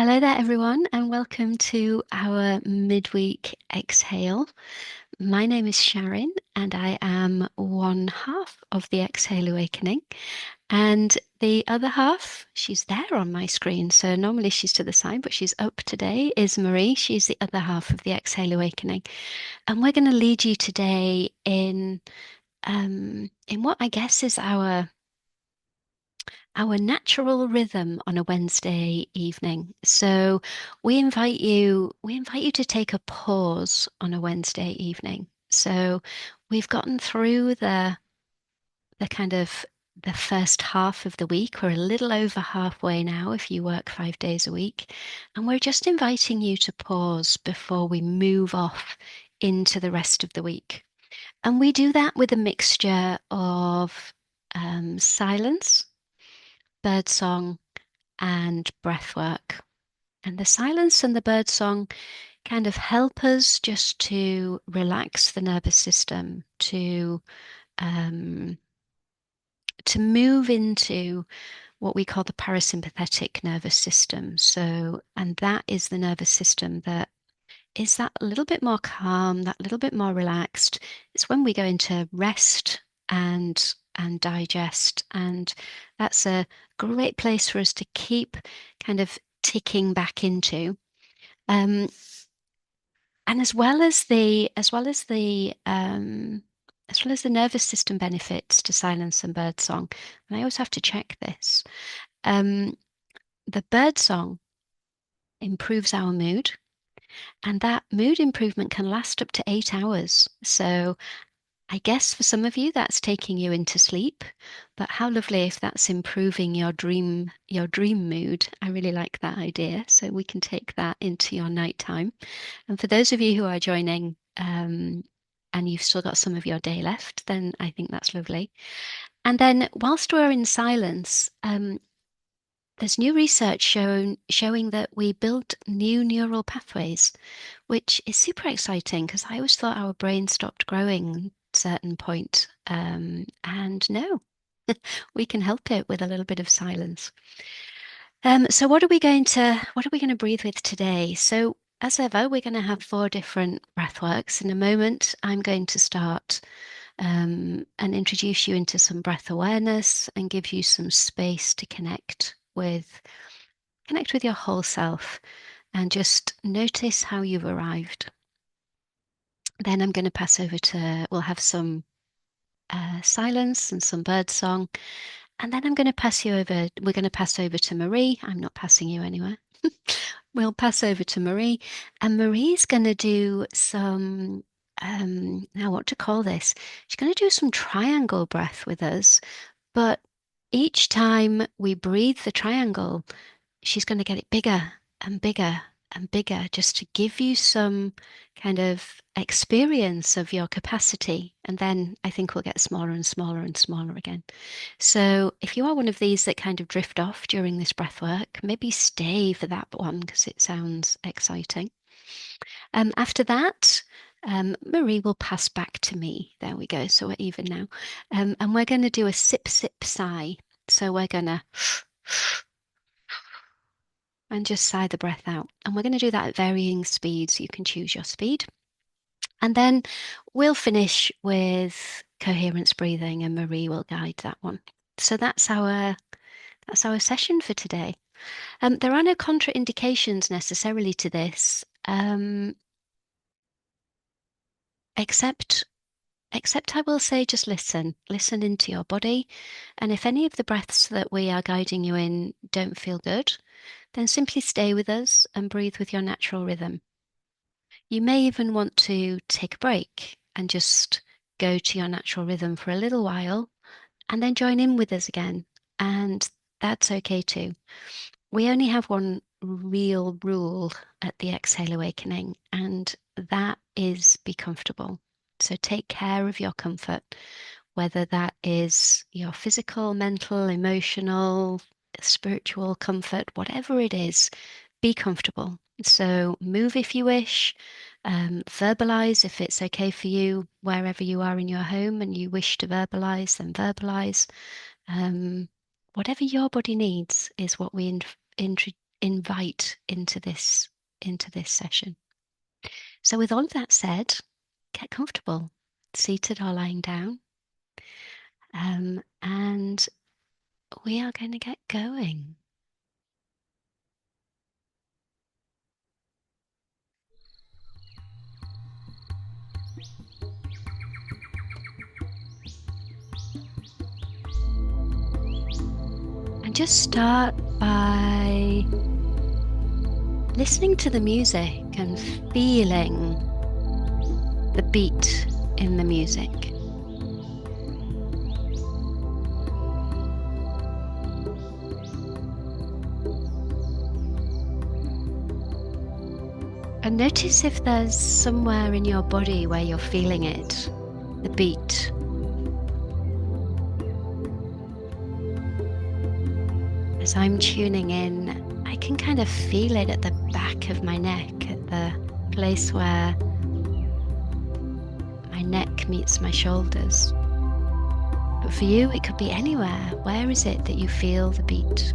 Hello there, everyone, and welcome to our midweek exhale. My name is Sharyn, and I am one half of the Exhale Awakening. And the other half, she's there on my screen. So normally she's to the side, but she's up today, is Marie. She's the other half of the Exhale Awakening. And we're going to lead you today in what I guess is our natural rhythm on a Wednesday evening. So we invite you to take a pause on a Wednesday evening. So we've gotten through the kind of the first half of the week. We're a little over halfway now if you work 5 days a week. And we're just inviting you to pause before we move off into the rest of the week. And we do that with a mixture of silence, birdsong, and breath work. And the silence and the birdsong kind of help us just to relax the nervous system, um, to move into what we call the parasympathetic nervous system. So, and that is the nervous system that is that little bit more calm, that little bit more relaxed. It's when we go into rest and digest, and that's a great place for us to keep kind of ticking back into. Um, and as well as the nervous system benefits to silence and birdsong, and I always have to check this. Um, the birdsong improves our mood, and that mood improvement can last up to 8 hours. So I guess for some of you that's taking you into sleep, but how lovely if that's improving your dream mood. I really like that idea. So we can take that into your nighttime. And for those of you who are joining, and you've still got some of your day left, then I think that's lovely. And then whilst we're in silence, there's new research showing that we build new neural pathways, which is super exciting because I always thought our brain stopped growing at a certain point. And no, we can help it with a little bit of silence. So what are we going to breathe with today? So as ever, we're going to have 4 different breath works. In a moment, I'm going to start and introduce you into some breath awareness and give you some space to connect with your whole self and just notice how you've arrived. Then I'm going to we'll have some silence and some bird song. And then we're going to pass over to Marie. I'm not passing you anywhere. We'll pass over to Marie, and Marie's going to do now what to call this? She's going to do some triangle breath with us, but each time we breathe the triangle, she's going to get it bigger and bigger and bigger just to give you some kind of experience of your capacity. And then I think we'll get smaller and smaller and smaller again. So if you are one of these that kind of drift off during this breath work, maybe stay for that one because it sounds exciting. After that, Marie will pass back to me. There we go. So we're even now. And we're going to do a sip, sip, sigh. So we're going to and just sigh the breath out. And we're going to do that at varying speeds. You can choose your speed. And then we'll finish with coherence breathing and Marie will guide that one. So that's our session for today. There are no contraindications necessarily to this, except I will say just listen into your body. And if any of the breaths that we are guiding you in don't feel good, then simply stay with us and breathe with your natural rhythm. You may even want to take a break and just go to your natural rhythm for a little while and then join in with us again. And that's okay too. We only have one real rule at the Exhale Awakening, and that is be comfortable. So take care of your comfort, whether that is your physical, mental, emotional, spiritual comfort, whatever it is, be comfortable. So move if you wish, verbalize if it's okay for you, wherever you are in your home and you wish to verbalize, then verbalize. Whatever your body needs is what we invite into this session. So with all of that said, get comfortable, seated or lying down, and we are going to get going. And just start by listening to the music and feeling the beat in the music. And notice if there's somewhere in your body where you're feeling it, the beat. As I'm tuning in, I can kind of feel it at the back of my neck, at the place where my neck meets my shoulders. But for you, it could be anywhere. Where is it that you feel the beat?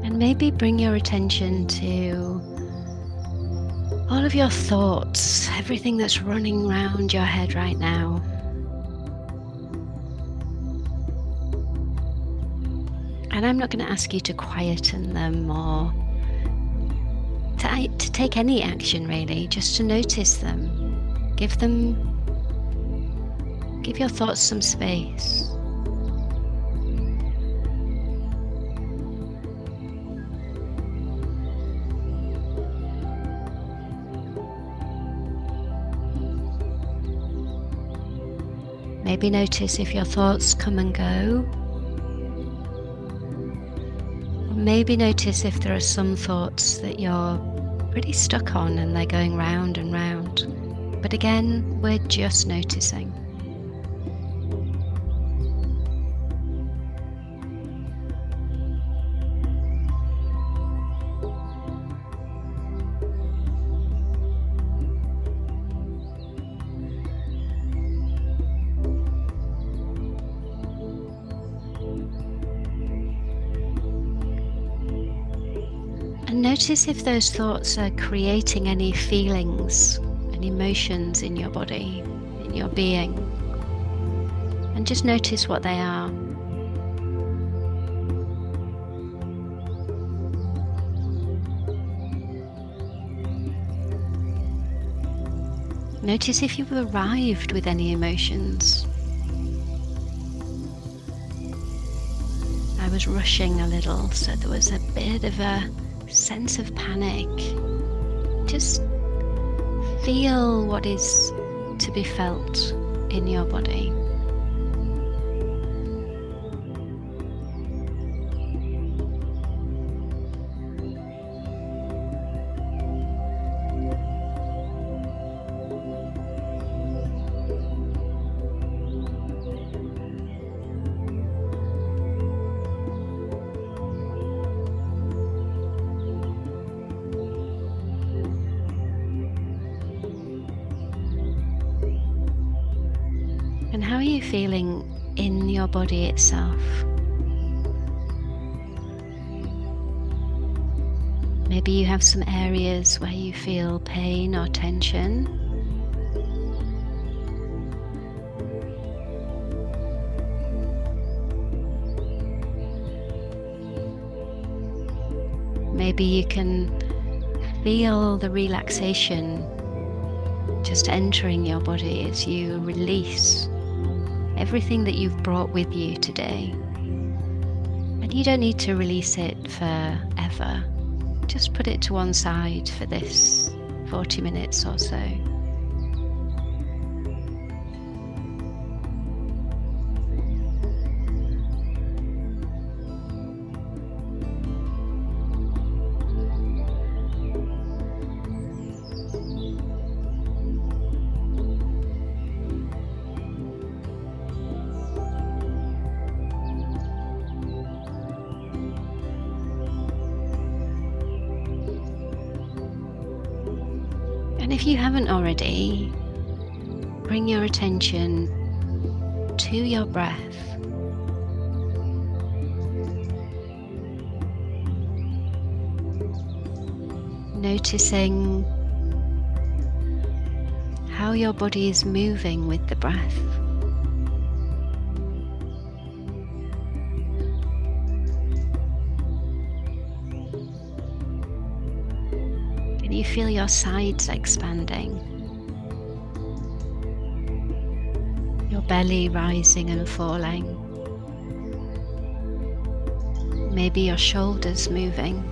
And maybe bring your attention to all of your thoughts, everything that's running around your head right now. And I'm not going to ask you to quieten them or to take any action really, just to notice them. Give your thoughts some space. Maybe notice if your thoughts come and go. Or maybe notice if there are some thoughts that you're pretty stuck on and they're going round and round. But again, we're just noticing. And notice if those thoughts are creating any feelings and emotions in your body, in your being. And just notice what they are. Notice if you've arrived with any emotions. I was rushing a little, so there was a bit of a sense of panic. Just feel what is to be felt in your body. And how are you feeling in your body itself? Maybe you have some areas where you feel pain or tension. Maybe you can feel the relaxation just entering your body as you release everything that you've brought with you today. And you don't need to release it forever. Just put it to one side for this 40 minutes or so. if you haven't already, bring your attention to your breath. Noticing how your body is moving with the breath. Can you feel your sides expanding? Your belly rising and falling? Maybe your shoulders moving?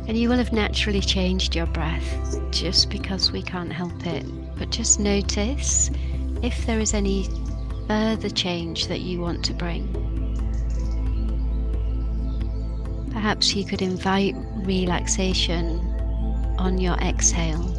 And you will have naturally changed your breath just because we can't help it. But just notice if there is any further change that you want to bring. Perhaps you could invite relaxation on your exhale.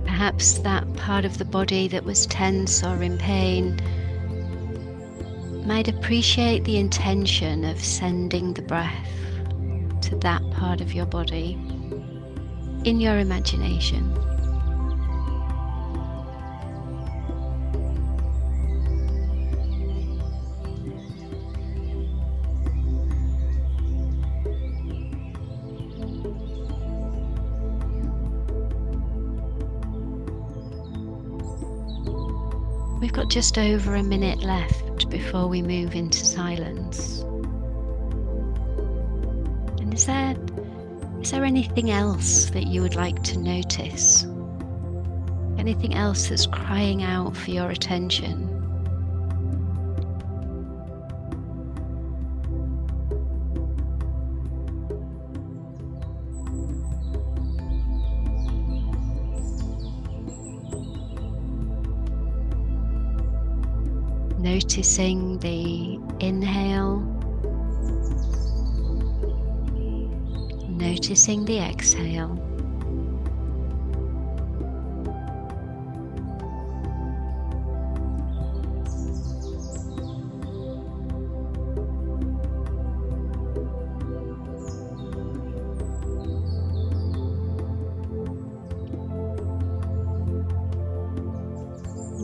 Perhaps that part of the body that was tense or in pain might appreciate the intention of sending the breath to that part of your body in your imagination. We've got just over a minute left before we move into silence. And is there anything else that you would like to notice? Anything else that's crying out for your attention? Noticing the inhale, noticing the exhale.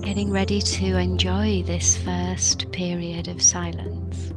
Getting ready to enjoy this first period of silence.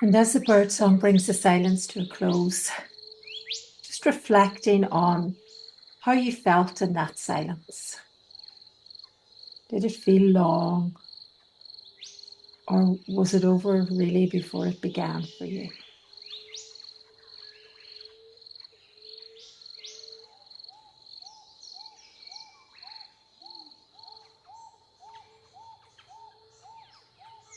And as the birdsong brings the silence to a close, just reflecting on how you felt in that silence. Did it feel long? Or was it over really before it began for you?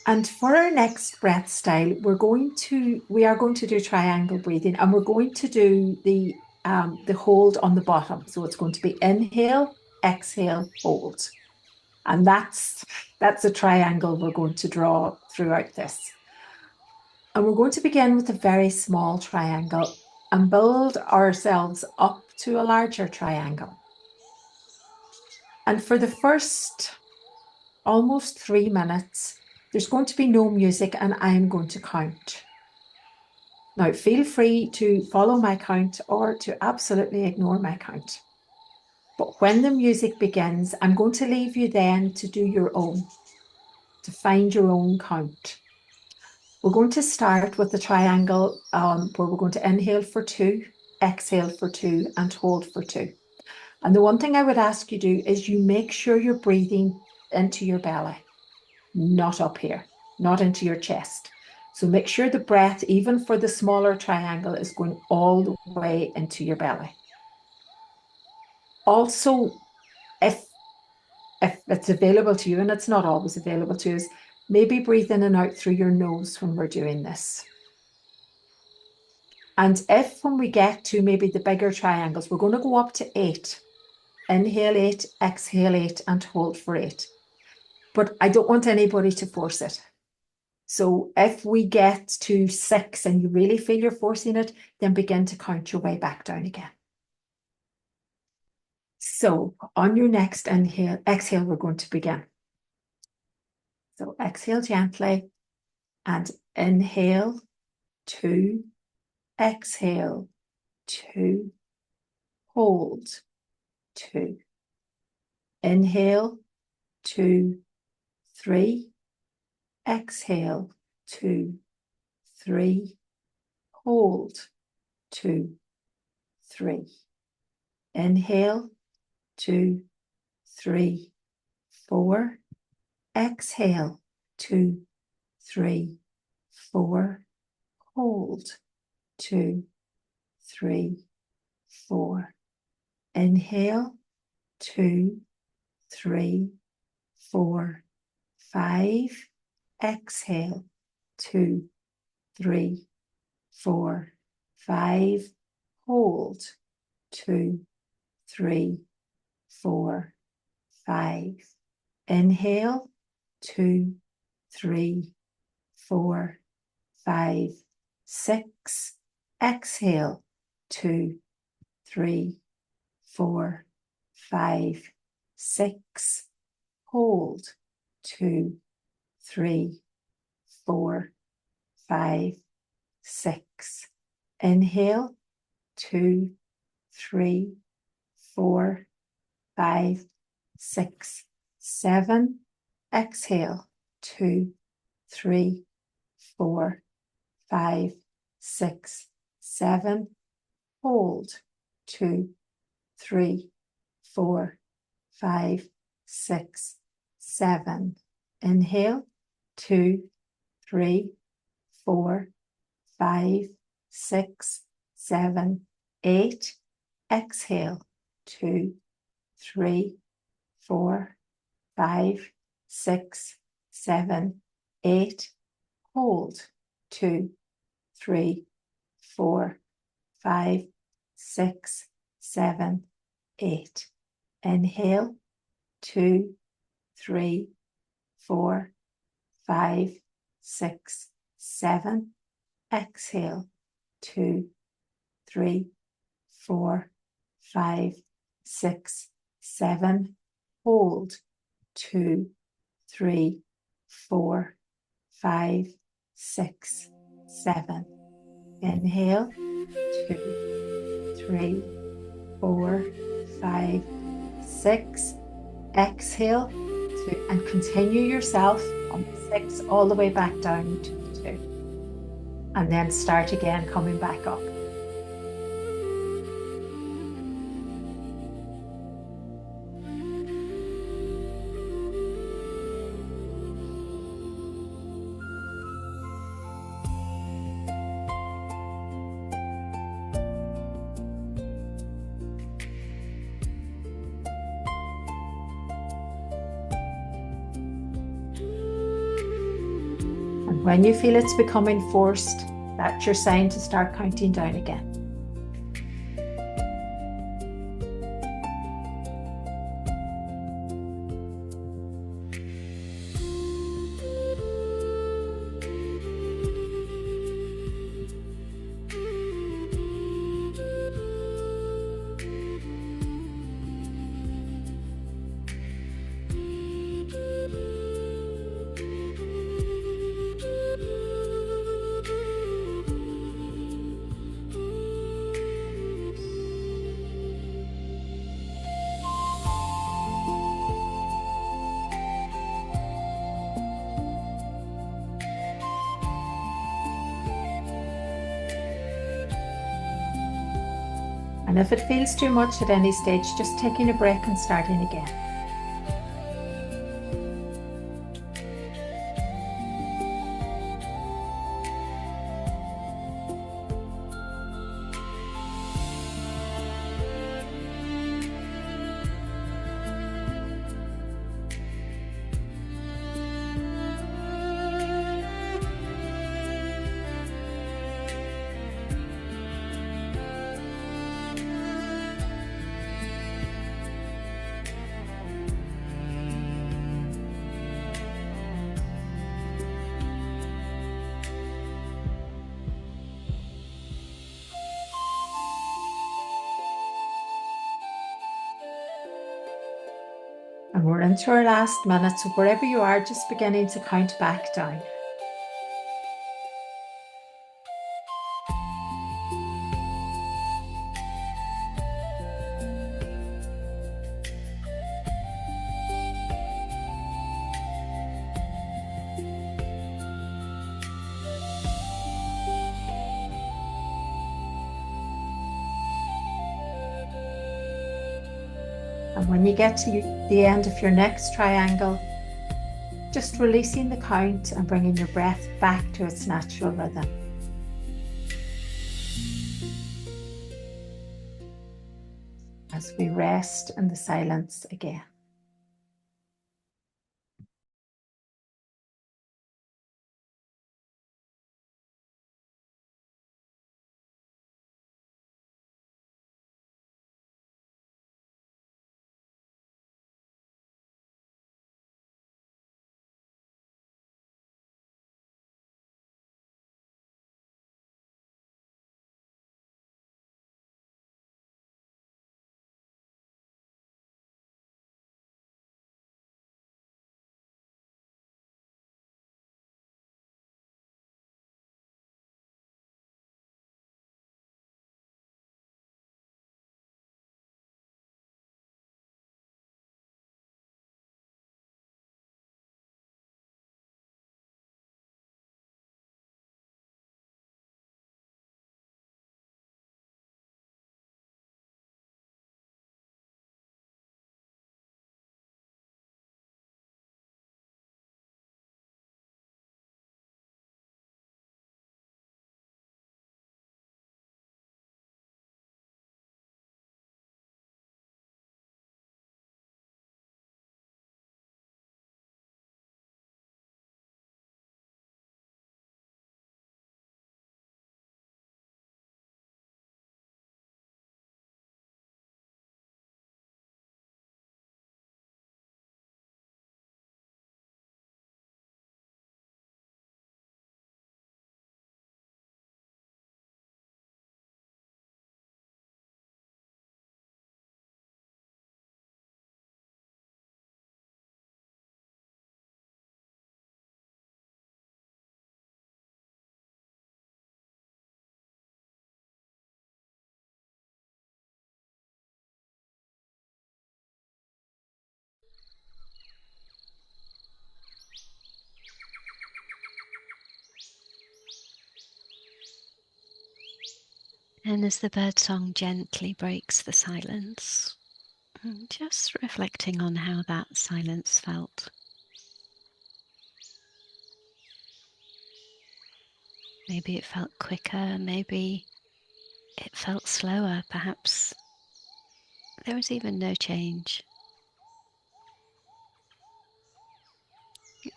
And for our next breath style, we are going to do triangle breathing, and we're going to do the hold on the bottom. So it's going to be inhale, exhale, hold. And that's a triangle we're going to draw throughout this. And we're going to begin with a very small triangle and build ourselves up to a larger triangle. And for the first almost 3 minutes, there's going to be no music and I'm going to count. Now, feel free to follow my count or to absolutely ignore my count. But when the music begins, I'm going to leave you then to do your own, to find your own count. We're going to start with the triangle where we're going to inhale for 2, exhale for 2, and hold for 2. And the one thing I would ask you do is you make sure you're breathing into your belly, not up here, not into your chest. So make sure the breath, even for the smaller triangle, is going all the way into your belly. Also, if it's available to you, and it's not always available to us, maybe breathe in and out through your nose when we're doing this. And if when we get to maybe the bigger triangles, we're going to go up to 8. Inhale 8, exhale 8, and hold for 8. But I don't want anybody to force it. So if we get to 6 and you really feel you're forcing it, then begin to count your way back down again. So on your next inhale, exhale, we're going to begin. So exhale gently and inhale 2, exhale 2, hold 2, inhale 2, 3, exhale 2, 3, hold 2, 3, inhale 2, 3, 4, exhale 2, 3, 4, hold 2, 3, 4, inhale 2, 3, 4, 5, exhale 2, 3, 4, 5, hold 2, 3, 4, 5, inhale 2, 3, 4, 5, 6, exhale 2, 3, 4, 5, 6, hold 2, 3, 4, 5, 6, inhale 2, 3, 4, 5, 6, 7, exhale 2, 3, 4, 5, 6, 7, hold 2, 3, 4, 5, 6, 7, inhale 2, 3, 4, 5, 6, 7, 8, exhale 2, 3, 4, 5, 6, 7, 8, hold 2, 3, 4, 5, 6, 7, 8, inhale 2, 3, 4, 5, 6, 7, exhale 2, 3, 4, 5, 6, 7, hold 2, 3, 4, 5, 6, 7, inhale 2, 3, 4, 5, 6, exhale 2, and continue yourself on 6 all the way back down to 2. and then start again coming back up. And when you feel it's becoming forced, that's your sign to start counting down again. And if it feels too much at any stage, just taking a break and starting again. And we're into our last minute, so wherever you are, just beginning to count back down. And when you get to the end of your next triangle, just releasing the count and bringing your breath back to its natural rhythm. As we rest in the silence again. And as the birdsong gently breaks the silence, just reflecting on how that silence felt. Maybe it felt quicker, maybe it felt slower, perhaps there was even no change.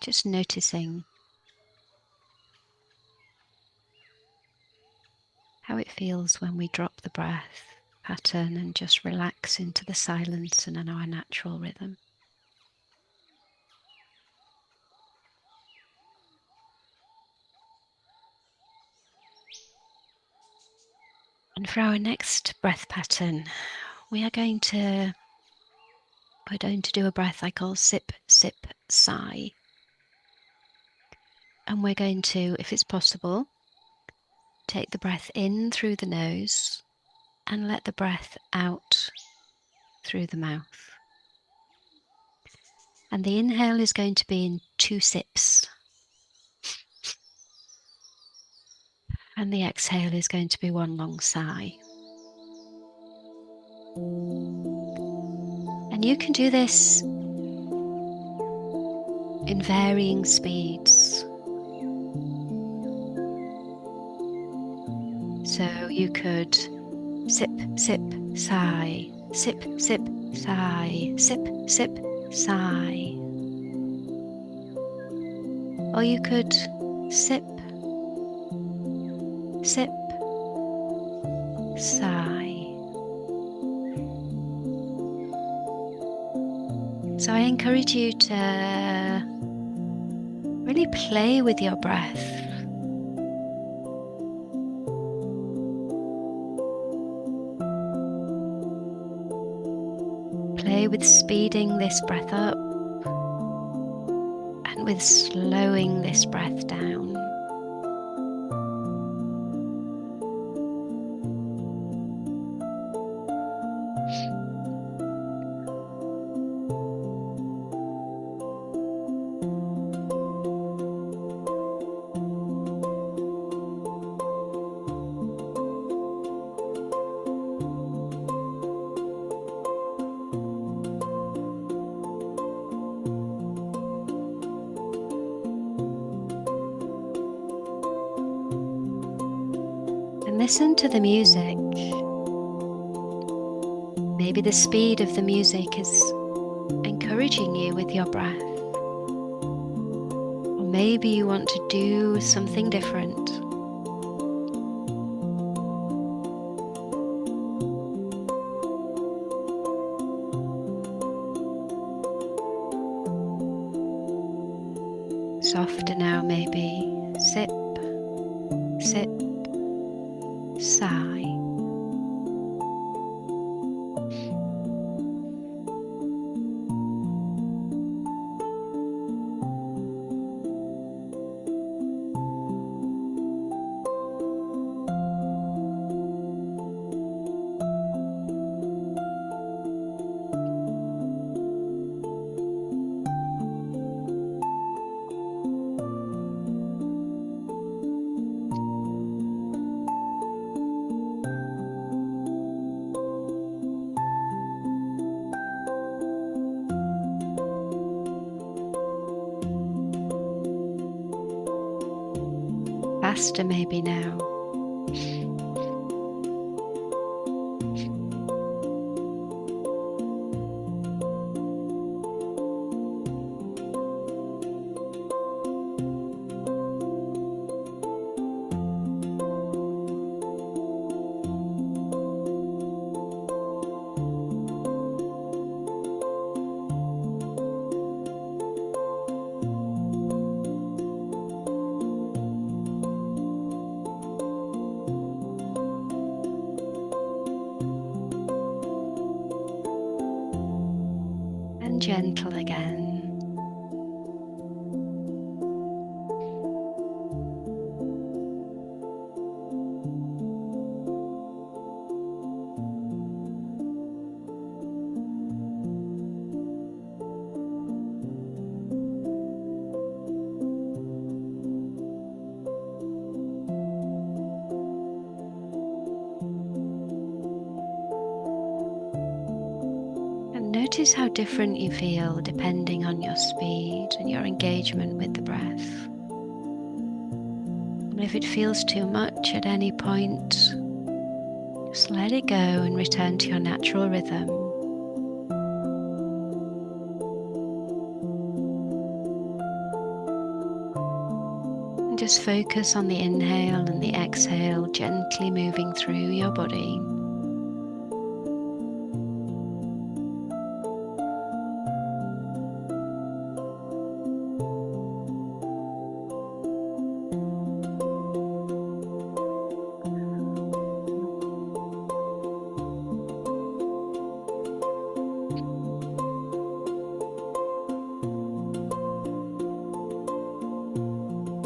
Just noticing how it feels when we drop the breath pattern and just relax into the silence and in our natural rhythm. And for our next breath pattern, we're going to do a breath I call Sip Sip Sigh. And we're going to, if it's possible, take the breath in through the nose and let the breath out through the mouth. And the inhale is going to be in 2 sips. And the exhale is going to be 1 long sigh. And you can do this in varying speeds. So you could sip, sip, sigh, sip, sip, sigh, sip, sip, sigh. Or you could sip, sip, sigh. So I encourage you to really play with your breath. Play with speeding this breath up and with slowing this breath down. And listen to the music. Maybe the speed of the music is encouraging you with your breath. Or maybe you want to do something different. Softer now, maybe. Sip, sip, sigh. Faster maybe now. And gentle again. Notice how different you feel depending on your speed and your engagement with the breath. And if it feels too much at any point, just let it go and return to your natural rhythm. And just focus on the inhale and the exhale gently moving through your body.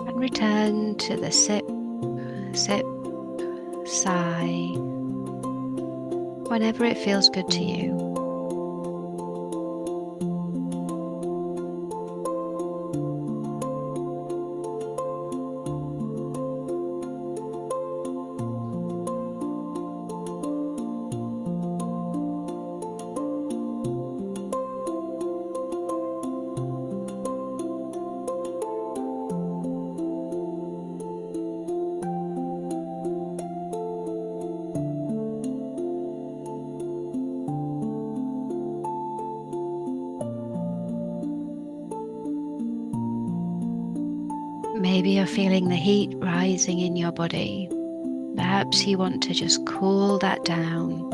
And return to the sip, sip, sigh, whenever it feels good to you. Maybe you're feeling the heat rising in your body. Perhaps you want to just cool that down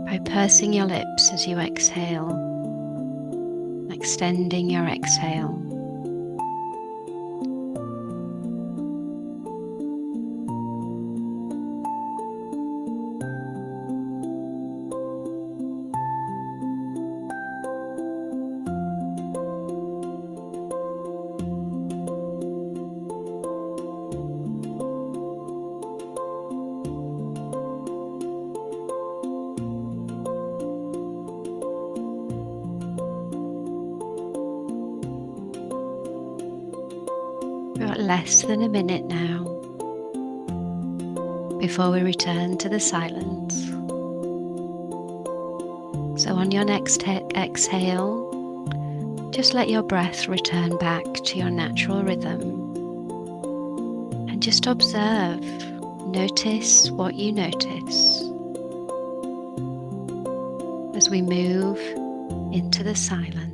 by pursing your lips as you exhale, extending your exhale. We've got less than a minute now before we return to the silence. So on your next exhale, just let your breath return back to your natural rhythm and just observe. Notice what you notice as we move into the silence.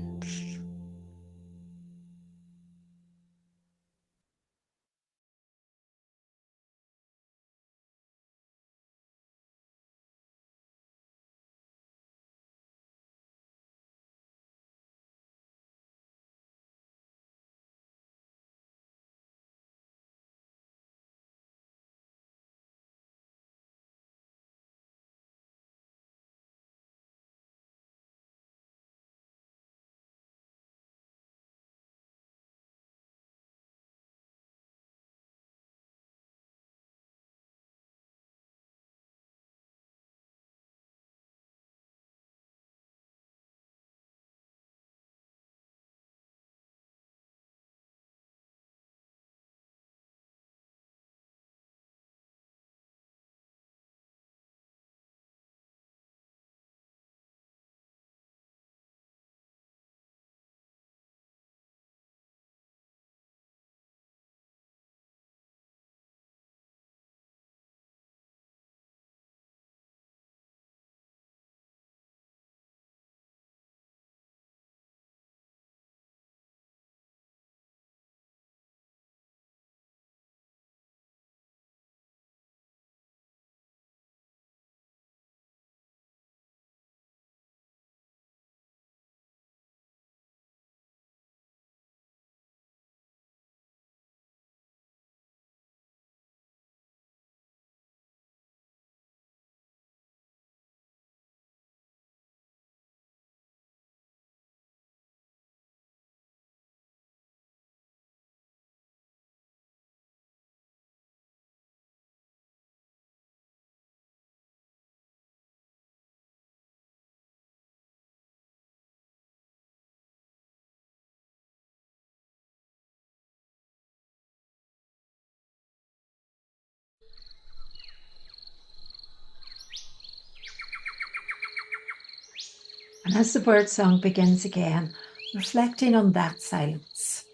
And as the birdsong begins again, reflecting on that silence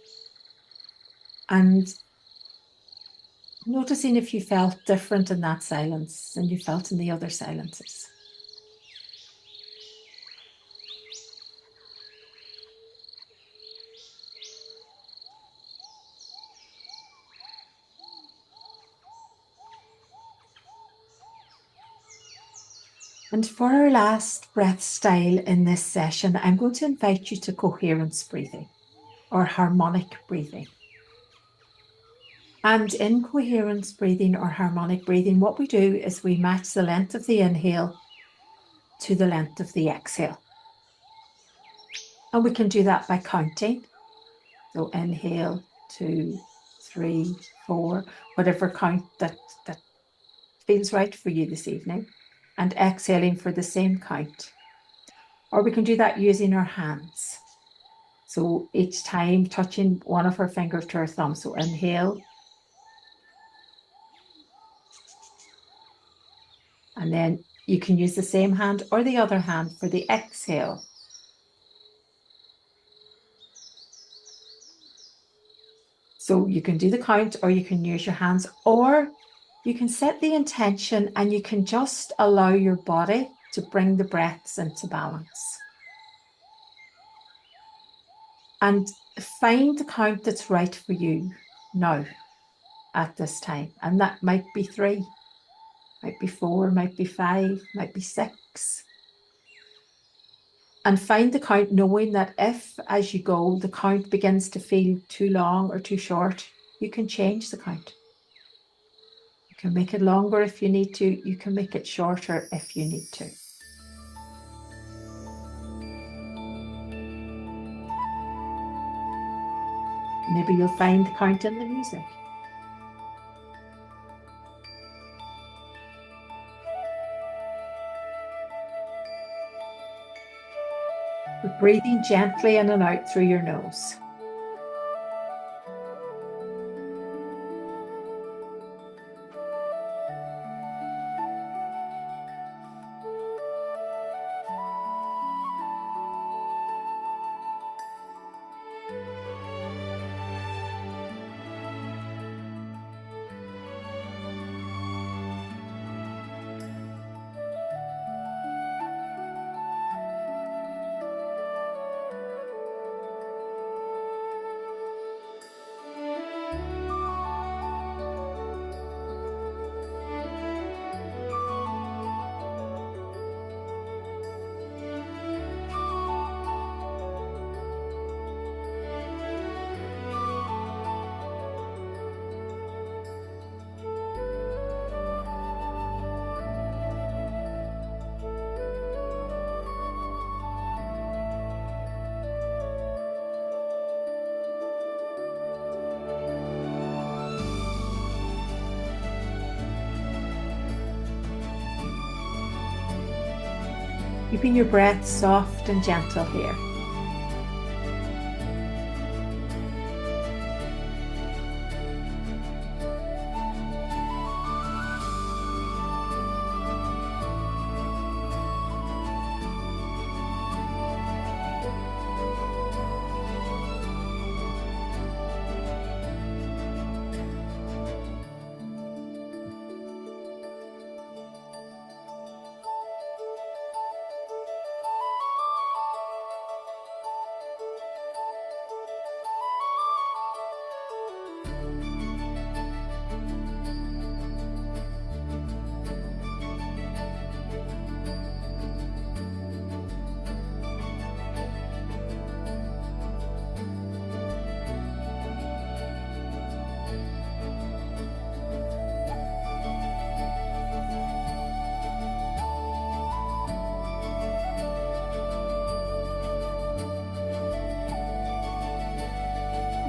and noticing if you felt different in that silence than you felt in the other silences. And for our last breath style in this session, I'm going to invite you to coherence breathing or harmonic breathing. And in coherence breathing or harmonic breathing, what we do is we match the length of the inhale to the length of the exhale. And we can do that by counting. So inhale, 2, 3, 4, whatever count that feels right for you this evening, and exhaling for the same count. Or we can do that using our hands. So each time touching one of our fingers to our thumb. So inhale. And then you can use the same hand or the other hand for the exhale. So you can do the count or you can use your hands, or you can set the intention and you can just allow your body to bring the breaths into balance. And find the count that's right for you now at this time. And that might be 3, might be 4, might be 5, might be 6. And find the count, knowing that if, as you go, the count begins to feel too long or too short, you can change the count. You can make it longer if you need to. You can make it shorter if you need to. Maybe you'll find the count in the music. But breathing gently in and out through your nose. Keeping your breath soft and gentle here.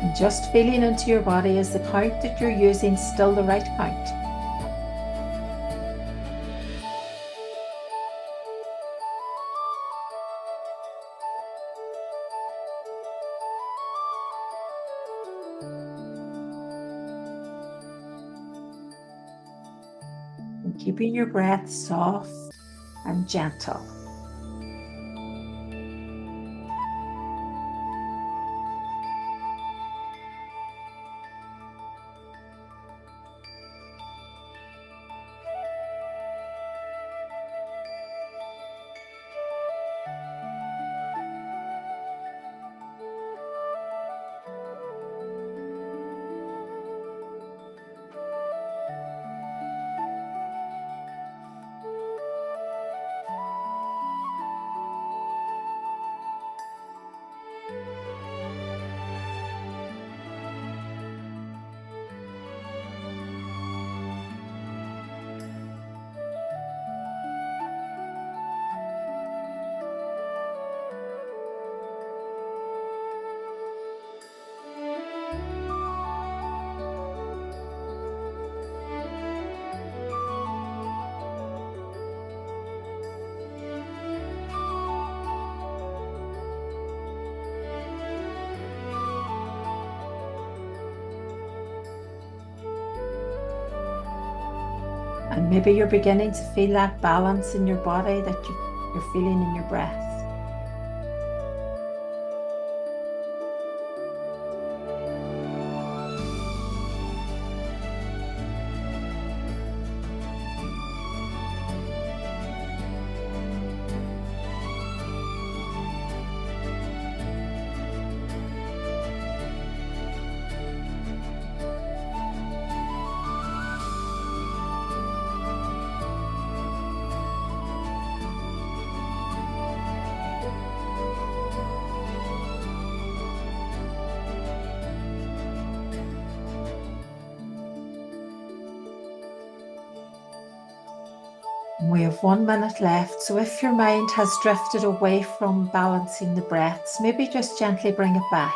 And just feeling into your body, is the count that you're using still the right count? And keeping your breath soft and gentle. And maybe you're beginning to feel that balance in your body that you're feeling in your breath. We have 1 minute left, so if your mind has drifted away from balancing the breaths, maybe just gently bring it back.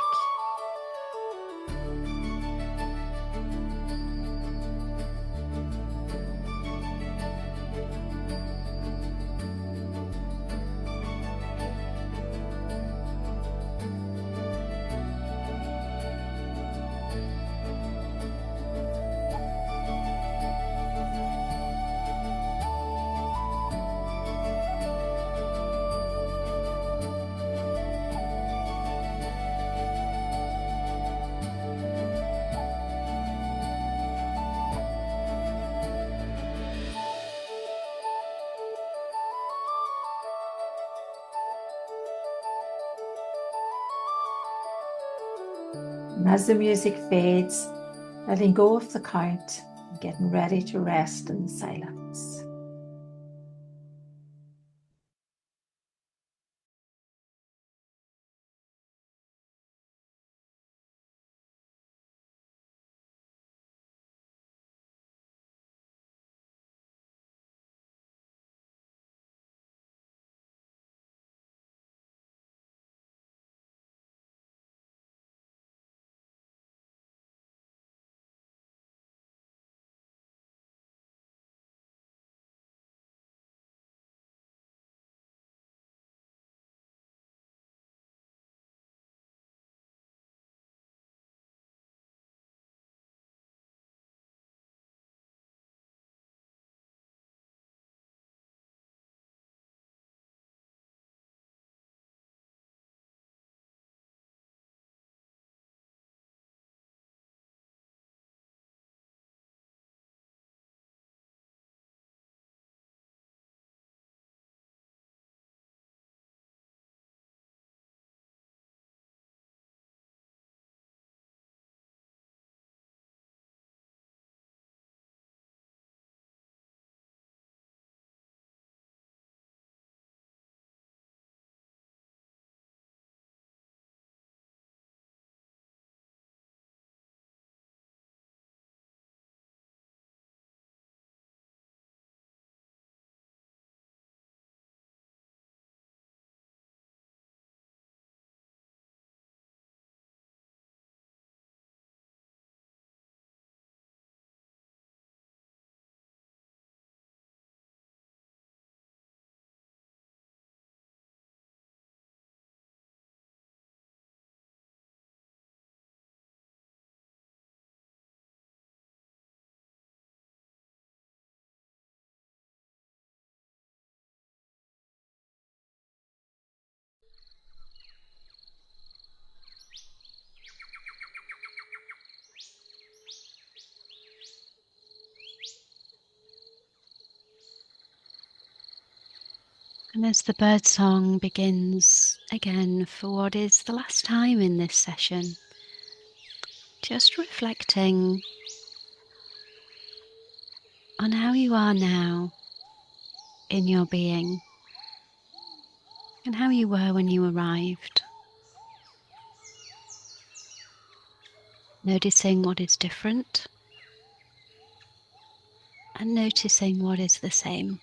And as the music fades, letting go of the count, and getting ready to rest in silence. And as the birdsong begins again for what is the last time in this session, just reflecting on how you are now in your being and how you were when you arrived. Noticing what is different and noticing what is the same.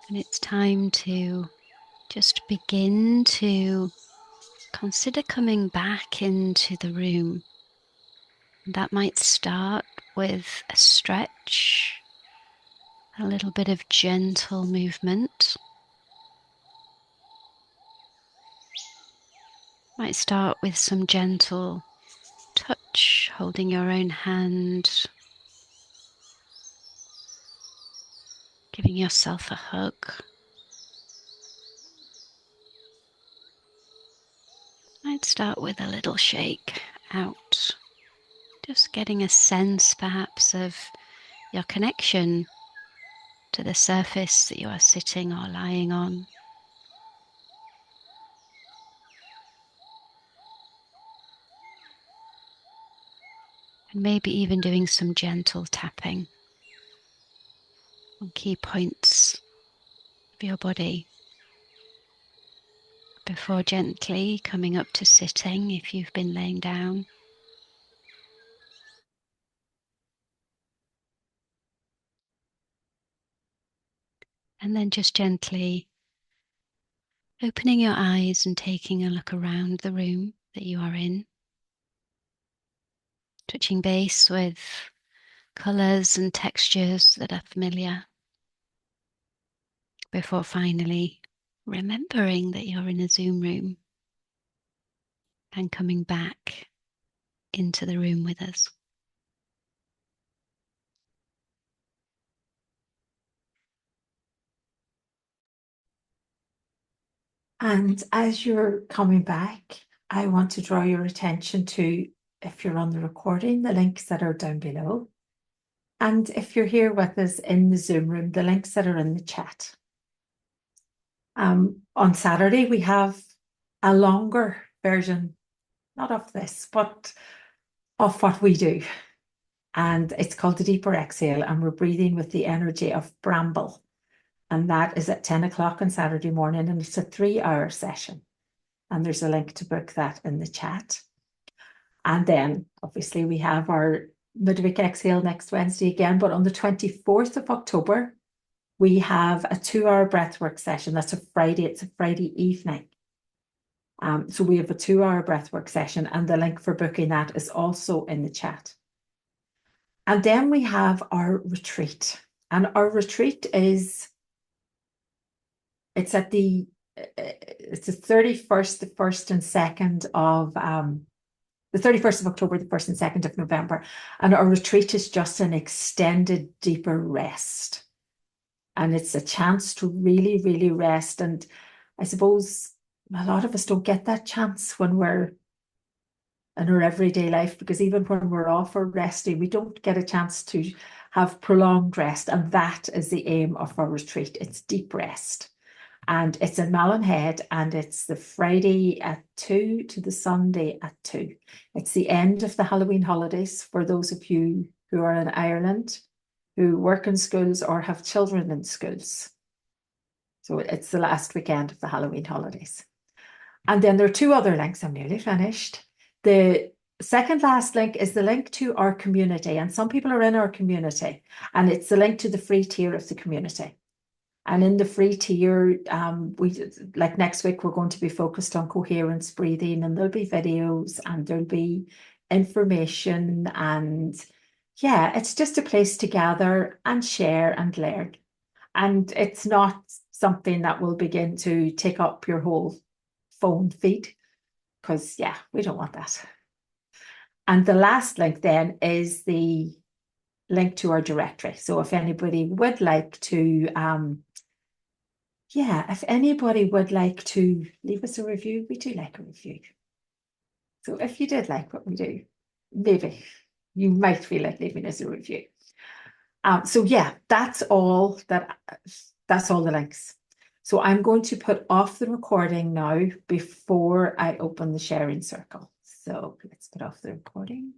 And it's time to just begin to consider coming back into the room. That might start with a stretch, a little bit of gentle movement. Might start with some gentle touch, holding your own hand, giving yourself a hug. Might start with a little shake out, just getting a sense perhaps of your connection to the surface that you are sitting or lying on. And maybe even doing some gentle tapping on key points of your body before gently coming up to sitting if you've been laying down. And then just gently opening your eyes and taking a look around the room that you are in, touching base with colours and textures that are familiar, before finally remembering that you're in a Zoom room and coming back into the room with us. And as you're coming back, I want to draw your attention to, if you're on the recording, the links that are down below. And if you're here with us in the Zoom room, the links that are in the chat. On Saturday, we have a longer version, not of this, but of what we do. And it's called the Deeper Exhale, and we're breathing with the energy of bramble. And that is at 10 o'clock on Saturday morning, and it's a 3-hour session. And there's a link to book that in the chat. And then obviously we have our midweek exhale next Wednesday again, but on the 24th of October, we have a 2-hour breathwork session. That's a Friday, it's a Friday evening. So we have a 2-hour breathwork session, and the link for booking that is also in the chat. And then we have our retreat. And our retreat is, it's the 31st, the 1st and 2nd of the 31st of October, the 1st and 2nd of November. And our retreat is just an extended, deeper rest. And it's a chance to really, really rest. And I suppose a lot of us don't get that chance when we're in our everyday life, because even when we're off or resting, we don't get a chance to have prolonged rest. And that is the aim of our retreat. It's deep rest. And it's in Mallinhead, and it's the Friday at 2 to the Sunday at 2. It's the end of the Halloween holidays for those of you who are in Ireland, who work in schools or have children in schools. So it's the last weekend of the Halloween holidays. And then there are 2 other links. I'm nearly finished. The second last link is the link to our community. And some people are in our community. And it's the link to the free tier of the community. And in the free tier, like next week, we're going to be focused on coherence breathing, and there'll be videos and there'll be information. And yeah, it's just a place to gather and share and learn. And it's not something that will begin to take up your whole phone feed, because yeah, we don't want that. And the last link then is the link to our directory. So if anybody would like to, if anybody would like to leave us a review, we do like a review. So if you did like what we do, maybe you might feel like leaving us a review. So yeah, that's all the links. So I'm going to put off the recording now before I open the sharing circle. So let's put off the recording.